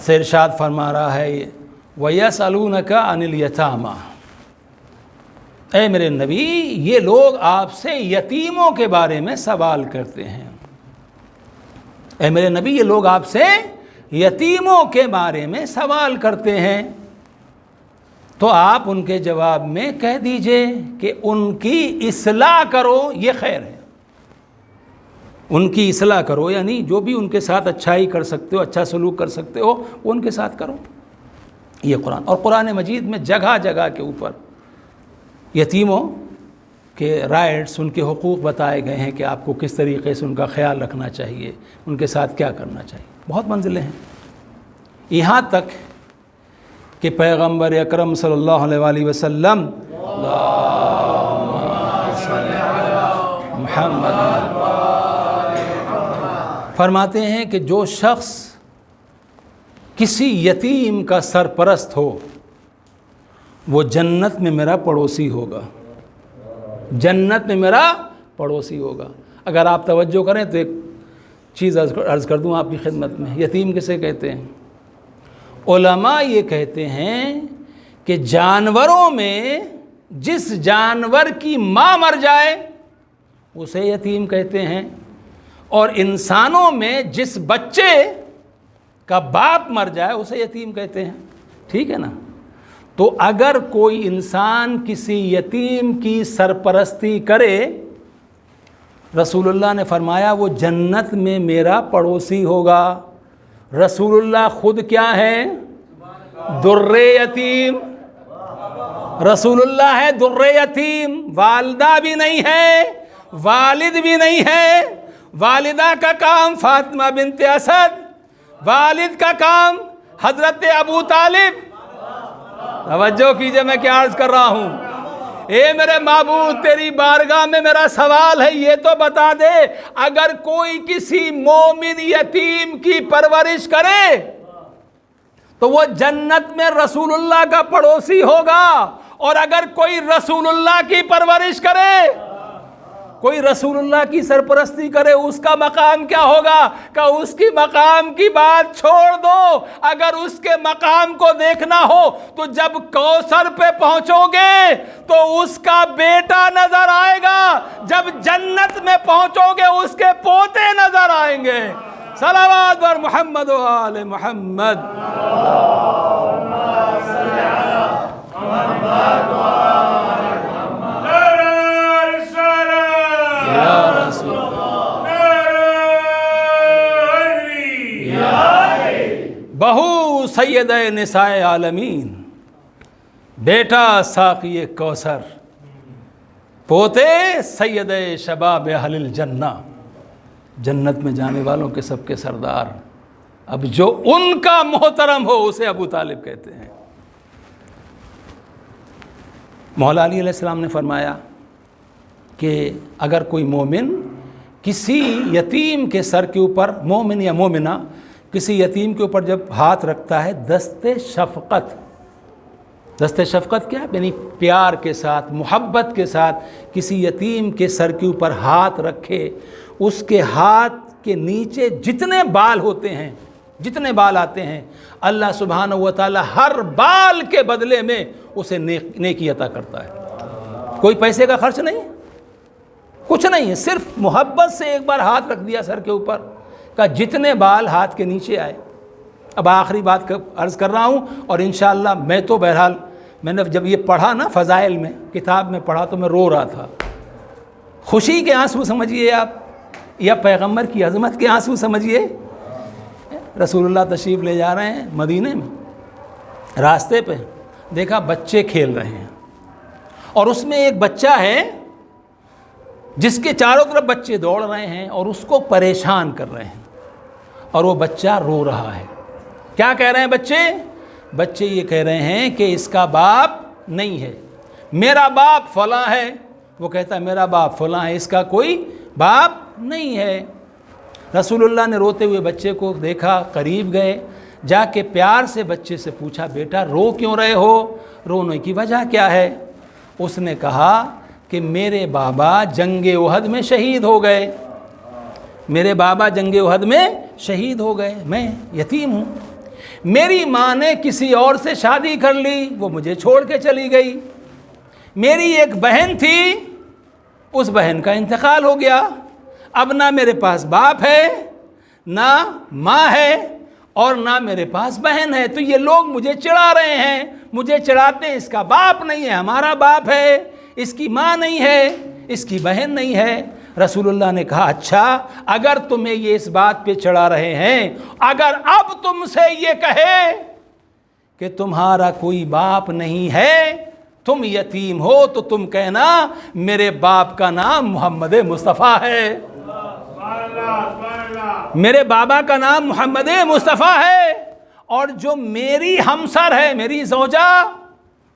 Speaker 1: سے ارشاد فرما رہا ہے، وَيَسْأَلُونَكَ عَنِ الْيَتَامَى، اے میرے نبی یہ لوگ آپ سے یتیموں کے بارے میں سوال کرتے ہیں۔ اے میرے نبی یہ لوگ آپ سے یتیموں کے بارے میں سوال کرتے ہیں، تو آپ ان کے جواب میں کہہ دیجئے کہ ان کی اصلاح کرو، یہ خیر ہے۔ ان کی اصلاح کرو یعنی جو بھی ان کے ساتھ اچھائی کر سکتے ہو، اچھا سلوک کر سکتے ہو، وہ ان کے ساتھ کرو۔ یہ قرآن، اور قرآن مجید میں جگہ جگہ کے اوپر یتیموں کے رائٹس، ان کے حقوق بتائے گئے ہیں کہ آپ کو کس طریقے سے ان کا خیال رکھنا چاہیے، ان کے ساتھ کیا کرنا چاہیے۔ بہت منزلیں ہیں، یہاں تک کہ پیغمبر اکرم صلی اللہ علیہ وآلہ وسلم محمد فرماتے ہیں کہ جو شخص کسی یتیم کا سرپرست ہو وہ جنت میں میرا پڑوسی ہوگا، جنت میں میرا پڑوسی ہوگا۔ اگر آپ توجہ کریں تو ایک چیز عرض کر دوں آپ کی خدمت میں، یتیم کسے کہتے ہیں؟ علماء یہ کہتے ہیں کہ جانوروں میں جس جانور کی ماں مر جائے اسے یتیم کہتے ہیں، اور انسانوں میں جس بچے کا باپ مر جائے اسے یتیم کہتے ہیں۔ ٹھیک ہے نا؟ تو اگر کوئی انسان کسی یتیم کی سرپرستی کرے، رسول اللہ نے فرمایا وہ جنت میں میرا پڑوسی ہوگا۔ رسول اللہ خود کیا ہے؟ در یتیم۔ رسول اللہ ہے در یتیم، والدہ بھی نہیں ہے، والد بھی نہیں ہے۔ والدہ کا کام فاطمہ بنت اسد، والد کا کام حضرت ابو طالب۔ توجہ کیجئے میں کیا عرض کر رہا ہوں۔ اے میرے معبود تیری بارگاہ میں میرا سوال ہے، یہ تو بتا دے اگر کوئی کسی مومن یتیم کی پرورش کرے تو وہ جنت میں رسول اللہ کا پڑوسی ہوگا، اور اگر کوئی رسول اللہ کی پرورش کرے کوئی رسول اللہ کی سرپرستی کرے اس کا مقام کیا ہوگا؟ کہ اس کی مقام کی بات چھوڑ دو، اگر اس کے مقام کو دیکھنا ہو تو جب کوثر پہ پہنچو گے تو اس کا بیٹا نظر آئے گا، جب جنت میں پہنچو گے اس کے پوتے نظر آئیں گے۔ صلوات بر محمد و آل محمد۔ بہو سید نساء عالمین، بیٹا ساقی کوثر، پوتے سید شباب اہل الجنہ، جنت میں جانے والوں کے سب کے سردار۔ اب جو ان کا محترم ہو اسے ابو طالب کہتے ہیں۔ مولا علی علیہ السلام نے فرمایا کہ اگر کوئی مومن کسی یتیم کے سر کے اوپر، مومن یا مومنہ کسی یتیم کے اوپر جب ہاتھ رکھتا ہے، دست شفقت کیا ہے؟ یعنی پیار کے ساتھ، محبت کے ساتھ کسی یتیم کے سر کے اوپر ہاتھ رکھے، اس کے ہاتھ کے نیچے جتنے بال ہوتے ہیں، جتنے بال آتے ہیں، اللہ سبحانہ و تعالی ہر بال کے بدلے میں اسے نیکی عطا کرتا ہے۔ کوئی پیسے کا خرچ نہیں، کچھ نہیں ہے، صرف محبت سے ایک بار ہاتھ رکھ دیا سر کے اوپر کہ جتنے بال ہاتھ کے نیچے آئے۔ اب آخری بات عرض کر رہا ہوں، اور انشاءاللہ میں تو بہرحال میں نے جب یہ پڑھا نا فضائل میں، کتاب میں پڑھا تو میں رو رہا تھا۔ خوشی کے آنسو سمجھیے آپ، یا پیغمبر کی عظمت کے آنسو سمجھیے۔ رسول اللہ تشریف لے جا رہے ہیں مدینے میں، راستے پہ دیکھا بچے کھیل رہے ہیں، اور اس میں ایک بچہ ہے جس کے چاروں طرف بچے دوڑ رہے ہیں اور اس کو پریشان کر رہے ہیں، اور وہ بچہ رو رہا ہے۔ کیا کہہ رہے ہیں بچے یہ کہہ رہے ہیں کہ اس کا باپ نہیں ہے، میرا باپ فلاں ہے۔ وہ کہتا ہے میرا باپ فلاں ہے، اس کا کوئی باپ نہیں ہے۔ رسول اللہ نے روتے ہوئے بچے کو دیکھا، قریب گئے، جا کے پیار سے بچے سے پوچھا بیٹا رو کیوں رہے ہو، رونے کی وجہ کیا ہے؟ اس نے کہا کہ میرے بابا جنگ احد میں شہید ہو گئے، میرے بابا جنگ احد میں شہید ہو گئے، میں یتیم ہوں، میری ماں نے کسی اور سے شادی کر لی، وہ مجھے چھوڑ کے چلی گئی، میری ایک بہن تھی، اس بہن کا انتقال ہو گیا، اب نہ میرے پاس باپ ہے، نہ ماں ہے، اور نہ میرے پاس بہن ہے، تو یہ لوگ مجھے چڑھا رہے ہیں، مجھے چڑھاتے ہیں اس کا باپ نہیں ہے، ہمارا باپ ہے، اس کی ماں نہیں ہے، اس کی بہن نہیں ہے۔ رسول اللہ نے کہا اچھا، اگر تمہیں یہ اس بات پہ چڑھا رہے ہیں، اگر اب تم سے یہ کہے کہ تمہارا کوئی باپ نہیں ہے، تم یتیم ہو، تو تم کہنا میرے باپ کا نام محمد مصطفیٰ ہے، میرے بابا کا نام محمد مصطفیٰ ہے، اور جو میری ہمسر ہے، میری زوجہ،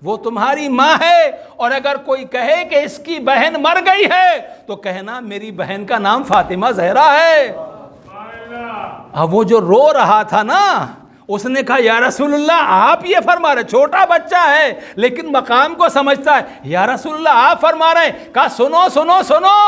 Speaker 1: وہ تمہاری ماں ہے، اور اگر کوئی کہے کہ اس کی بہن مر گئی ہے تو کہنا میری بہن کا نام فاطمہ زہرا ہے۔ اب وہ جو رو رہا تھا نا، اس نے کہا یا رسول اللہ آپ یہ فرما رہے، چھوٹا بچہ ہے لیکن مقام کو سمجھتا ہے، یا رسول اللہ آپ فرما رہے ہیں۔ کہا سنو سنو سنو،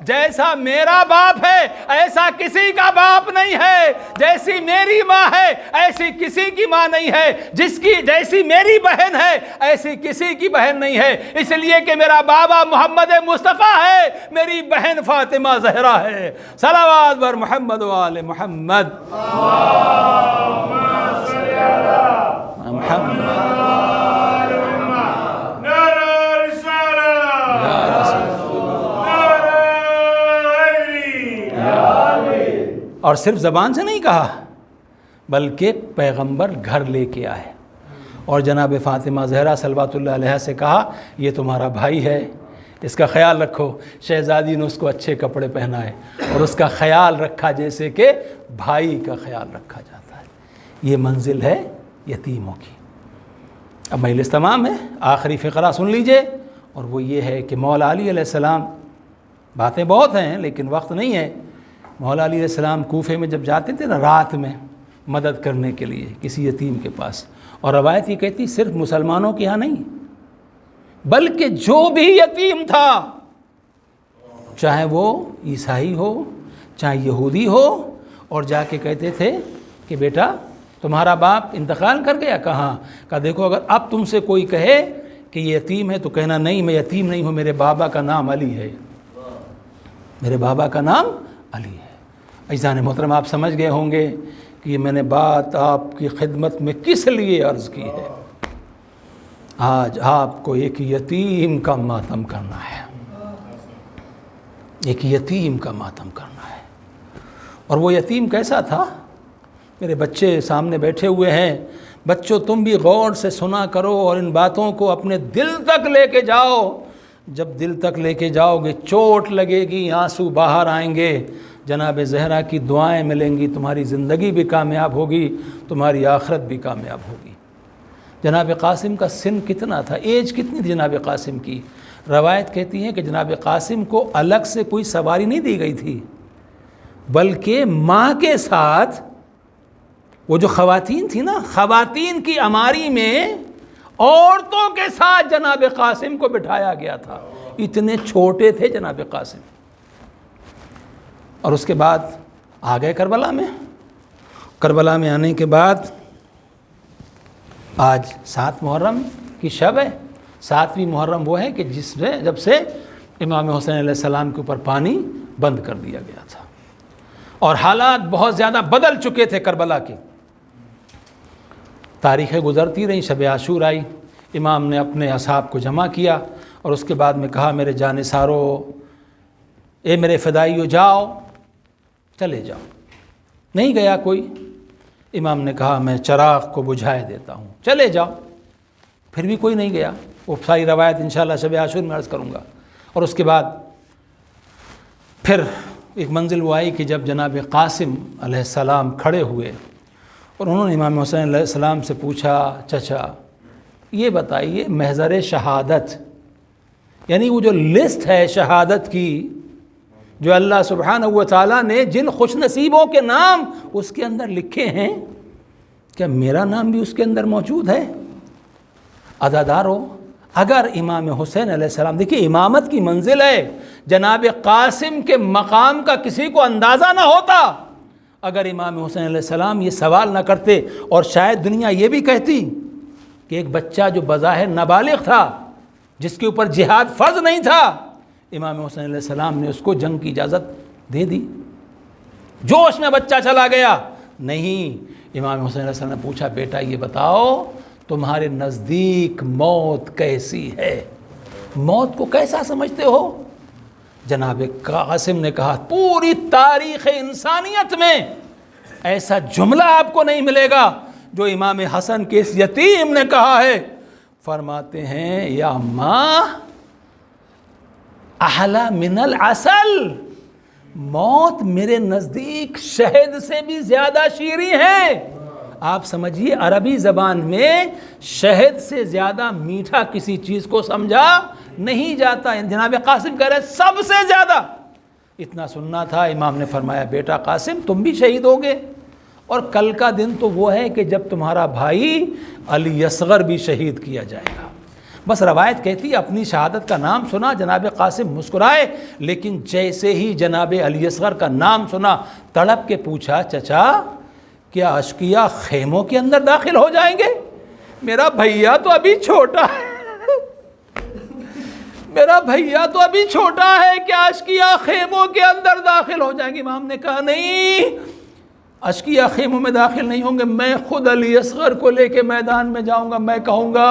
Speaker 1: جیسا میرا باپ ہے ایسا کسی کا باپ نہیں ہے، جیسی میری ماں ہے ایسی کسی کی ماں نہیں ہے، جیسی میری بہن ہے ایسی کسی کی بہن نہیں ہے، اس لیے کہ میرا بابا محمد مصطفیٰ ہے، میری بہن فاطمہ زہرا ہے۔ صلوات بر محمد و آل محمد۔ اور صرف زبان سے نہیں کہا بلکہ پیغمبر گھر لے کے آئے اور جناب فاطمہ زہرا صلوات اللہ علیہا سے کہا یہ تمہارا بھائی ہے، اس کا خیال رکھو۔ شہزادی نے اس کو اچھے کپڑے پہنائے اور اس کا خیال رکھا جیسے کہ بھائی کا خیال رکھا جاتا ہے۔ یہ منزل ہے یتیموں کی۔ اب مجلس تمام ہے، آخری فقرہ سن لیجئے، اور وہ یہ ہے کہ مولا علی علیہ السلام، باتیں بہت ہیں لیکن وقت نہیں ہے، مولا علی علیہ السلام کوفے میں جب جاتے تھے نا رات میں مدد کرنے کے لیے کسی یتیم کے پاس، اور روایت یہ کہتی صرف مسلمانوں کے ہاں نہیں بلکہ جو بھی یتیم تھا چاہے وہ عیسائی ہو چاہے یہودی ہو، اور جا کے کہتے تھے کہ بیٹا تمہارا باپ انتقال کر گیا؟ کہاں؟ کہا دیکھو اگر اب تم سے کوئی کہے کہ یہ یتیم ہے تو کہنا نہیں میں یتیم نہیں ہوں، میرے بابا کا نام علی ہے، میرے بابا کا نام علی ہے۔ عزیزان محترم، آپ سمجھ گئے ہوں گے کہ یہ میں نے بات آپ کی خدمت میں کس لیے عرض کی ہے۔ آج آپ کو ایک یتیم کا ماتم کرنا ہے، ایک یتیم کا ماتم کرنا ہے۔ اور وہ یتیم کیسا تھا؟ میرے بچے سامنے بیٹھے ہوئے ہیں، بچوں تم بھی غور سے سنا کرو اور ان باتوں کو اپنے دل تک لے کے جاؤ۔ جب دل تک لے کے جاؤ گے چوٹ لگے گی، آنسو باہر آئیں گے، جناب زہرا کی دعائیں ملیں گی، تمہاری زندگی بھی کامیاب ہوگی، تمہاری آخرت بھی کامیاب ہوگی۔ جناب قاسم کا سن کتنا تھا؟ ایج کتنی تھی جناب قاسم کی؟ روایت کہتی ہے کہ جناب قاسم کو الگ سے کوئی سواری نہیں دی گئی تھی، بلکہ ماں کے ساتھ وہ جو خواتین تھی نا، خواتین کی اماری میں عورتوں کے ساتھ جناب قاسم کو بٹھایا گیا تھا، اتنے چھوٹے تھے جناب قاسم۔ اور اس کے بعد آ گئے کربلا میں۔ کربلا میں آنے کے بعد آج 7 محرم کی شب ہے۔ 7ویں محرم وہ ہے کہ جس میں جب سے امام حسین علیہ السلام کے اوپر پانی بند کر دیا گیا تھا، اور حالات بہت زیادہ بدل چکے تھے کربلا کے۔ تاریخیں گزرتی رہیں، شب عاشور آئی، امام نے اپنے اصحاب کو جمع کیا اور اس کے بعد میں کہا میرے جانثارو، اے میرے فدائیو، جاؤ، چلے جاؤ۔ نہیں گیا کوئی۔ امام نے کہا میں چراغ کو بجھائے دیتا ہوں، چلے جاؤ۔ پھر بھی کوئی نہیں گیا۔ وہ ساری روایت انشاءاللہ شب عاشور میں عرض کروں گا۔ اور اس کے بعد پھر ایک منزل وہ آئی کہ جب جناب قاسم علیہ السلام کھڑے ہوئے اور انہوں نے امام حسین علیہ السلام سے پوچھا، چچا یہ بتائیے محضر شہادت، یعنی وہ جو لسٹ ہے شہادت کی جو اللہ سبحانہ و تعالیٰ نے جن خوش نصیبوں کے نام اس کے اندر لکھے ہیں، کیا میرا نام بھی اس کے اندر موجود ہے؟ عزادارو، اگر امام حسین علیہ السلام، دیکھیے امامت کی منزل ہے، جناب قاسم کے مقام کا کسی کو اندازہ نہ ہوتا اگر امام حسین علیہ السلام یہ سوال نہ کرتے، اور شاید دنیا یہ بھی کہتی کہ ایک بچہ جو بظاہر نابالغ تھا، جس کے اوپر جہاد فرض نہیں تھا، امام حسین علیہ السلام نے اس کو جنگ کی اجازت دے دی۔ جوش میں بچہ چلا گیا؟ نہیں، امام حسین علیہ السلام نے پوچھا بیٹا یہ بتاؤ تمہارے نزدیک موت کیسی ہے، موت کو کیسا سمجھتے ہو؟ جناب قاسم نے کہا پوری تاریخ انسانیت میں ایسا جملہ آپ کو نہیں ملے گا جو امام حسن کے اس یتیم نے کہا ہے۔ فرماتے ہیں یا ماں احلا من العسل، موت میرے نزدیک شہد سے بھی زیادہ شیریں ہے۔ آپ سمجھیے عربی زبان میں شہد سے زیادہ میٹھا کسی چیز کو سمجھا نہیں جاتا۔ جناب قاسم کہہ رہے سب سے زیادہ اتنا سننا تھا۔ امام نے فرمایا بیٹا قاسم تم بھی شہید ہوگے، اور کل کا دن تو وہ ہے کہ جب تمہارا بھائی علی اصغر بھی شہید کیا جائے گا۔ بس روایت کہتی ہے اپنی شہادت کا نام سنا جناب قاسم مسکرائے، لیکن جیسے ہی جناب علی اصغر کا نام سنا تڑپ کے پوچھا چچا کیا اشقیاء خیموں کے اندر داخل ہو جائیں گے؟ میرا بھیا تو ابھی چھوٹا ہے، میرا بھیا تو ابھی چھوٹا ہے، کیا اشقیاء خیموں کے اندر داخل ہو جائیں گے؟ امام نے کہا نہیں، اشقیاء خیموں میں داخل نہیں ہوں گے، میں خود علی اصغر کو لے کے میدان میں جاؤں گا، میں کہوں گا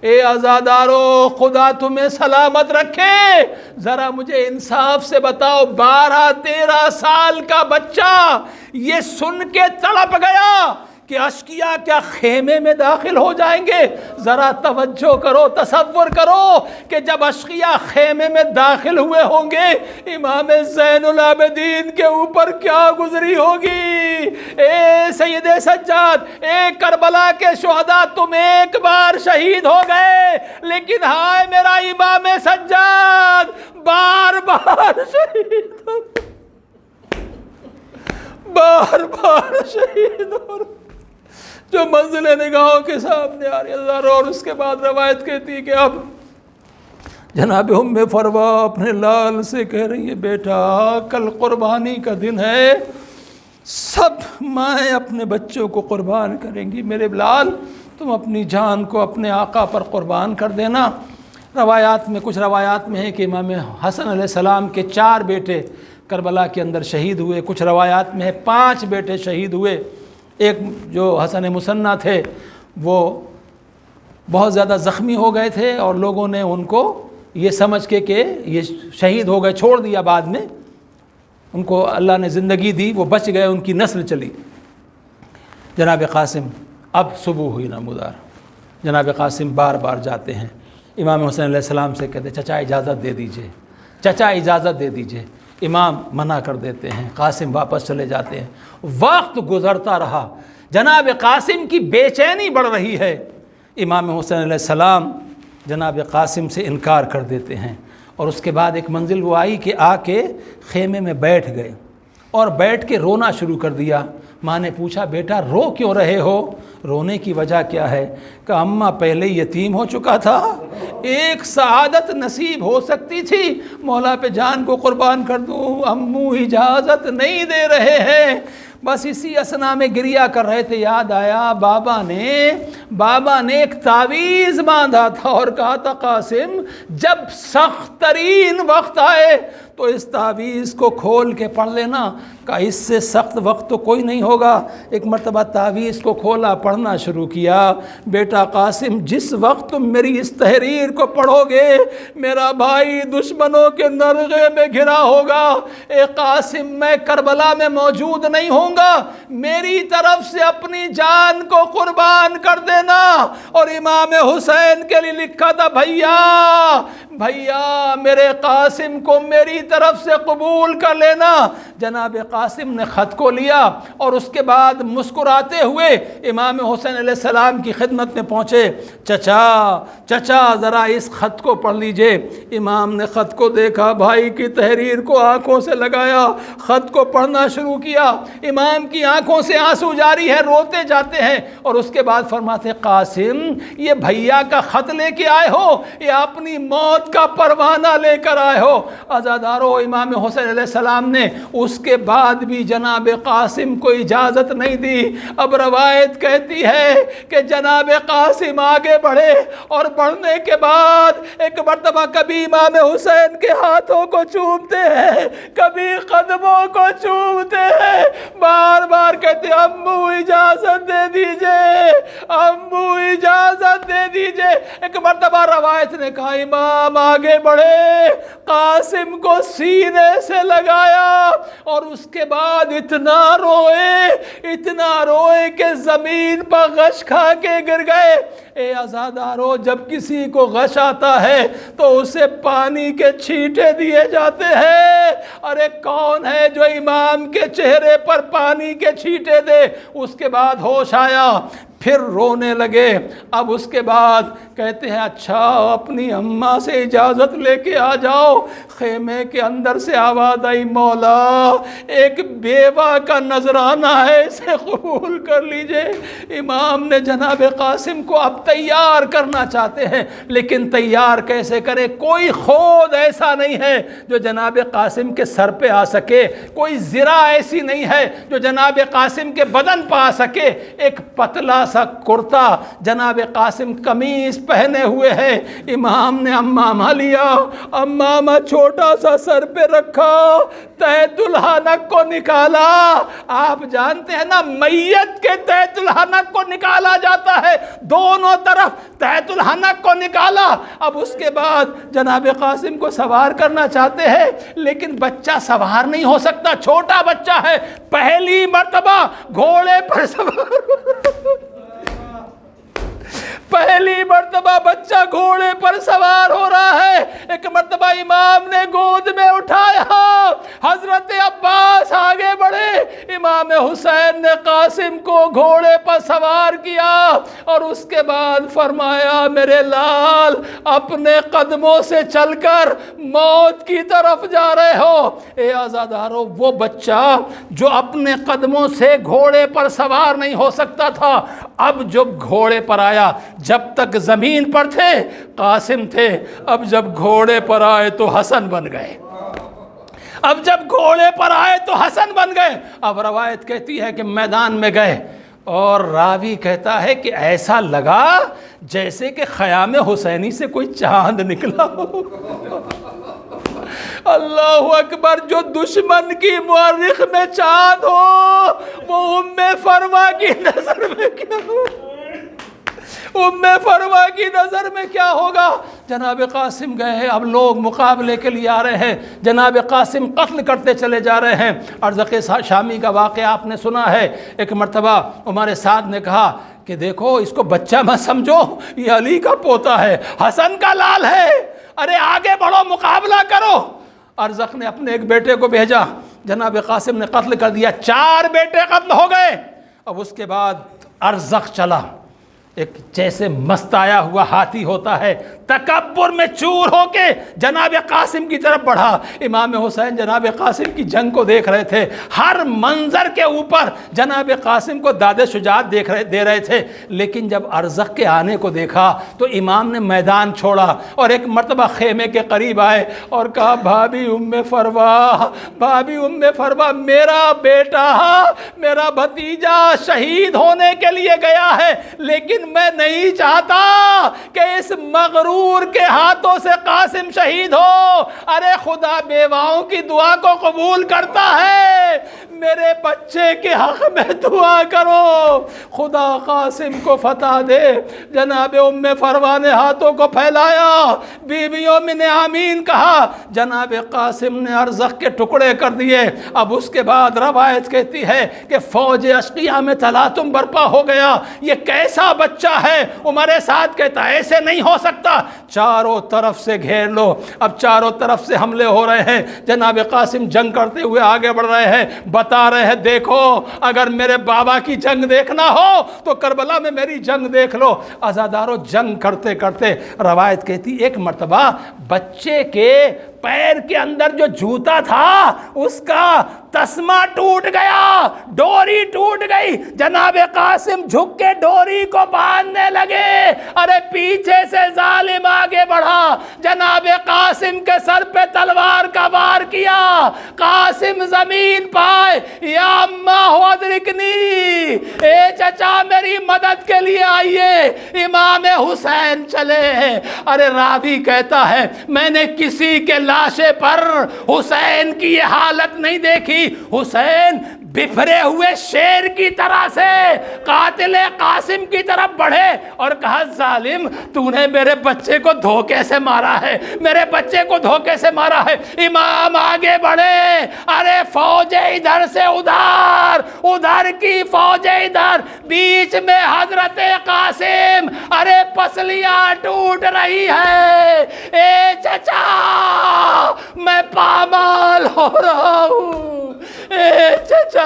Speaker 1: اے عزادارو خدا تمہیں سلامت رکھے، ذرا مجھے انصاف سے بتاؤ 12-13 سال کا بچہ یہ سن کے تڑپ گیا کہ اشقیاء کیا خیمے میں داخل ہو جائیں گے؟ ذرا توجہ کرو، تصور کرو کہ جب اشقیاء خیمے میں داخل ہوئے ہوں گے امام زین العابدین کے اوپر کیا گزری ہوگی۔ اے سید سجاد، اے کربلا کے شہداء، تم ایک بار شہید ہو گئے، لیکن ہائے میرا امام سجاد بار بار شہید ہو گئے، بار بار شہید ہو رہے، جو منزل نگاہوں کے سامنے آ رہی ہے۔ اور اس کے بعد روایت کہتی ہے کہ اب جناب ام فروا اپنے لال سے کہہ رہی ہے بیٹا کل قربانی کا دن ہے، سب مائیں اپنے بچوں کو قربان کریں گی، میرے لال تم اپنی جان کو اپنے آقا پر قربان کر دینا۔ روایات میں کچھ روایات میں ہے کہ امام حسن علیہ السلام کے 4 بیٹے کربلا کے اندر شہید ہوئے، کچھ روایات میں ہے 5 بیٹے شہید ہوئے۔ ایک جو حسن مثنیٰ تھے وہ بہت زیادہ زخمی ہو گئے تھے اور لوگوں نے ان کو یہ سمجھ کے کہ یہ شہید ہو گئے چھوڑ دیا، بعد میں ان کو اللہ نے زندگی دی، وہ بچ گئے، ان کی نسل چلی۔ جناب قاسم اب صبح ہوئی نمودار، جناب قاسم بار بار جاتے ہیں، امام حسین علیہ السلام سے کہتے چچا اجازت دے دیجئے، چچا اجازت دے دیجئے، امام منع کر دیتے ہیں، قاسم واپس چلے جاتے ہیں۔ وقت گزرتا رہا، جناب قاسم کی بے چینی بڑھ رہی ہے، امام حسین علیہ السلام جناب قاسم سے انکار کر دیتے ہیں، اور اس کے بعد ایک منزل وہ آئی کہ آ کے خیمے میں بیٹھ گئے اور بیٹھ کے رونا شروع کر دیا۔ ماں نے پوچھا بیٹا رو کیوں رہے ہو؟ رونے کی وجہ کیا ہے؟ کہ اماں پہلے یتیم ہو چکا تھا، ایک سعادت نصیب ہو سکتی تھی، مولا پہ جان کو قربان کر دوں، امو اجازت نہیں دے رہے ہیں۔ بس اسی اسنا میں گریا کر رہے تھے، یاد آیا بابا نے ایک تعویذ باندھا تھا اور کہا تھا قاسم جب سخت ترین وقت آئے تو اس تعویذ کو کھول کے پڑھ لینا، کہ اس سے سخت وقت تو کوئی نہیں ہوگا۔ ایک مرتبہ تعویذ کو کھولا، پڑھنا شروع کیا، بیٹا قاسم جس وقت تم میری اس تحریر کو پڑھو گے میرا بھائی دشمنوں کے نرغے میں گھرا ہوگا، اے قاسم میں کربلا میں موجود نہیں ہوں گا، میری طرف سے اپنی جان کو قربان کر دینا۔ اور امام حسین کے لیے لکھا تھا بھیا میرے قاسم کو میری طرف سے قبول کر لینا۔ جناب قاسم نے خط کو لیا اور اس کے بعد مسکراتے ہوئے امام حسین علیہ السلام کی خدمت میں پہنچے، چچا ذرا اس خط کو پڑھ لیجئے۔ امام نے خط کو دیکھا، بھائی کی تحریر کو آنکھوں سے لگایا، خط کو پڑھنا شروع کیا، امام کی آنکھوں سے آنسو جاری ہے، روتے جاتے ہیں، اور اس کے بعد فرماتے قاسم یہ بھیا کا خط لے کے آئے ہو یا اپنی موت کا پروانہ لے کر آئے ہو؟ عزادارو امام حسین علیہ السلام نے اس کے بعد بھی جناب قاسم کو اجازت نہیں دی۔ اب روایت کہتی ہے کہ جناب قاسم آگے بڑھے اور بڑھنے کے بعد ایک مرتبہ کبھی امام حسین کے ہاتھوں کو چومتے ہیں، کبھی قدموں کو چومتے ہیں، بار بار کہتے امو اجازت دے دیجئے، امو اجازت دے دیجئے۔ ایک مرتبہ روایت نے کہا امام آگے بڑھے، قاسم کو سینے سے لگایا اور اس کے بعد اتنا روئے کہ زمین پر غش کھا کے گر گئے۔ اے عزادارو جب کسی کو غش آتا ہے تو اسے پانی کے چھینٹے دیے جاتے ہیں، ارے کون ہے جو امام کے چہرے پر پانی کے چھینٹے دے؟ اس کے بعد ہوش آیا، پھر رونے لگے۔ اب اس کے بعد کہتے ہیں اچھا اپنی اماں سے اجازت لے کے آ جاؤ۔ خیمے کے اندر سے آواز آئی مولا ایک بیوہ کا نذرانہ ہے، اسے قبول کر لیجئے۔ امام نے جناب قاسم کو اب تیار کرنا چاہتے ہیں، لیکن تیار کیسے کرے؟ کوئی خود ایسا نہیں ہے جو جناب قاسم کے سر پہ آ سکے، کوئی زرہ ایسی نہیں ہے جو جناب قاسم کے بدن پہ آ سکے۔ ایک پتلا سا کرتا جناب قاسم قمیص پہنے ہوئے ہے، امام نے امامہ لیا، امامہ چھوٹا سا سر پہ رکھا، تحت الحنک کو نکالا۔ آپ جانتے ہیں نا میت کے تحت الحنک کو نکالا جاتا ہے، دونوں طرف تحت الحنک کو نکالا۔ اب اس کے بعد جناب قاسم کو سوار کرنا چاہتے ہیں، لیکن بچہ سوار نہیں ہو سکتا، چھوٹا بچہ ہے، پہلی مرتبہ گھوڑے پر سوار پہلی مرتبہ بچہ گھوڑے پر سوار ہو رہا ہے۔ ایک مرتبہ امام نے گود میں اٹھایا، حضرت عباس آگے بڑھے، امام امام حسین نے قاسم کو گھوڑے پر سوار کیا اور اس کے بعد فرمایا میرے لال اپنے قدموں سے چل کر موت کی طرف جا رہے ہو۔ اے آزادارو، وہ بچہ جو اپنے قدموں سے گھوڑے پر سوار نہیں ہو سکتا تھا، اب جب گھوڑے پر آیا، جب تک زمین پر تھے قاسم تھے، اب جب گھوڑے پر آئے تو حسن بن گئے، اب جب گھوڑے پر آئے تو حسن بن گئے۔ اب روایت کہتی ہے کہ میدان میں گئے اور راوی کہتا ہے کہ ایسا لگا جیسے کہ خیام حسینی سے کوئی چاند نکلا ہو۔ اللہ اکبر، جو دشمن کی مورخ میں چاند ہو وہ ام فروا کی نظر میں کیا ہو، ام فروا کی نظر میں کیا ہوگا؟ جناب قاسم گئے ہیں، اب لوگ مقابلے کے لیے آ رہے ہیں، جناب قاسم قتل کرتے چلے جا رہے ہیں۔ ارزق شامی کا واقعہ آپ نے سنا ہے، ایک مرتبہ عمر سعد نے کہا کہ دیکھو اس کو بچہ مت سمجھو، یہ علی کا پوتا ہے، حسن کا لال ہے، ارے آگے بڑھو مقابلہ کرو۔ ارزق نے اپنے ایک بیٹے کو بھیجا، جناب قاسم نے قتل کر دیا، 4 بیٹے قتل ہو گئے۔ اب اس کے بعد ارزق چلا، ایک جیسے مستایا ہوا ہاتھی ہوتا ہے، تکبر میں چور ہو کے جناب قاسم کی طرف بڑھا۔ امام حسین جناب قاسم کی جنگ کو دیکھ رہے تھے، ہر منظر کے اوپر جناب قاسم کو داد شجاعت دے رہے تھے، لیکن جب ارزق کے آنے کو دیکھا تو امام نے میدان چھوڑا اور ایک مرتبہ خیمے کے قریب آئے اور کہا بھابی ام فروا، بھابی ام فروا، میرا بیٹا، میرا بھتیجا شہید ہونے کے لیے گیا ہے، لیکن میں نہیں چاہتا کہ اس مغرور کے ہاتھوں سے قاسم شہید ہو۔ ارے خدا بیواؤں کی دعا کو قبول کرتا ہے، میرے بچے کے حق میں دعا کرو، خدا قاسم کو فتح دے۔ جناب ام فروا نے ہاتھوں کو پھیلایا، بیویوں میں نے آمین کہا، جناب قاسم نے ارزق کے ٹکڑے کر دیے۔ اب اس کے بعد روایت کہتی ہے کہ فوج اشقیاء میں تلاطم برپا ہو گیا، یہ کیسا بچہ ہے؟ عمر سعد کہتا ایسے نہیں ہو سکتا، چاروں طرف سے گھیر لو۔ اب چاروں طرف سے حملے ہو رہے ہیں، جناب قاسم جنگ کرتے ہوئے آگے بڑھ رہے ہیں، بتا رہے ہیں دیکھو اگر میرے بابا کی جنگ دیکھنا ہو تو کربلا میں میری جنگ دیکھ لو۔ عزادارو، جنگ کرتے کرتے روایت کہتی ایک مرتبہ بچے کے پیر کے اندر جو جوتا تھا اس کا تسمہ ٹوٹ گیا، ڈوری ٹوٹ گئی، جناب قاسم جھک کے ڈوری کو باندھنے لگے۔ ارے پیچھے سے ظالم آگے بڑھا، جناب قاسم کے سر پہ تلوار کا وار کیا، قاسم زمین پائے، یا اماں ہو ادرکنی، اے چچا میری مدد کے لیے آئیے، امام حسین چلے ہیں۔ ارے راوی کہتا ہے میں نے کسی کے لاشے پر حسین کی یہ حالت نہیں دیکھی، حسین بفرے ہوئے شیر کی طرح سے قاتل قاسم کی طرف بڑھے اور کہا ظالم تو نے میرے بچے کو دھوکے سے مارا ہے، میرے بچے کو دھوکے سے مارا ہے۔ امام آگے بڑھے، ارے فوج ادھر سے ادھر، ادھر کی فوج ادھر، بیچ میں حضرت قاسم، ارے پسلیاں ٹوٹ رہی ہے، اے چچا میں پامال ہو رہا ہوں، اے چچا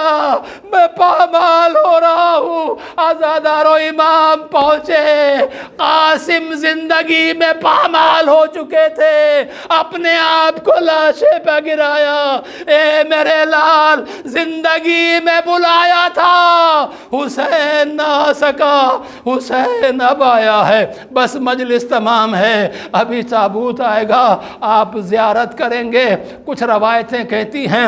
Speaker 1: میں پامال ہو رہا ہوں۔ عزادارو، امام پہنچے، قاسم زندگی میں پامال ہو چکے تھے، اپنے آپ کو لاشے پہ گرایا، اے میرے لال زندگی میں بلایا تھا، حسین نہ آ سکا، حسین اب آیا ہے، بس مجلس تمام ہے، ابھی تابوت آئے گا، آپ زیارت کریں گے۔ کچھ روایتیں کہتی ہیں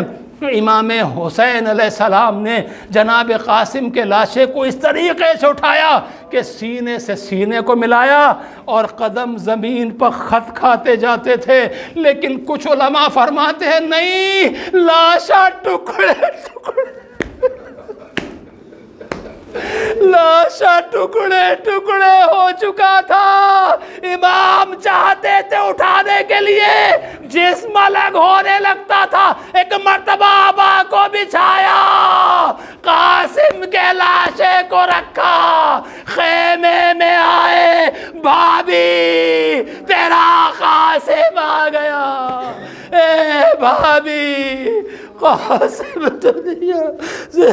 Speaker 1: امام حسین علیہ السلام نے جناب قاسم کے لاشے کو اس طریقے سے اٹھایا کہ سینے سے سینے کو ملایا اور قدم زمین پر خط کھاتے جاتے تھے، لیکن کچھ علماء فرماتے ہیں نہیں، لاشا ٹکڑے ٹکڑے، لاشا ٹکڑے ٹکڑے ہو چکا تھا۔ امام چاہتے تھے اٹھانے کے لیے، جسم الگ ہونے لگتا تھا، ایک مرتبہ آبا کو بچھایا، قاسم کے لاشے کو رکھا، خیمے میں آئے، بھابی تیرا قاسم آ گیا، اے بھابی قاسم دنیا سے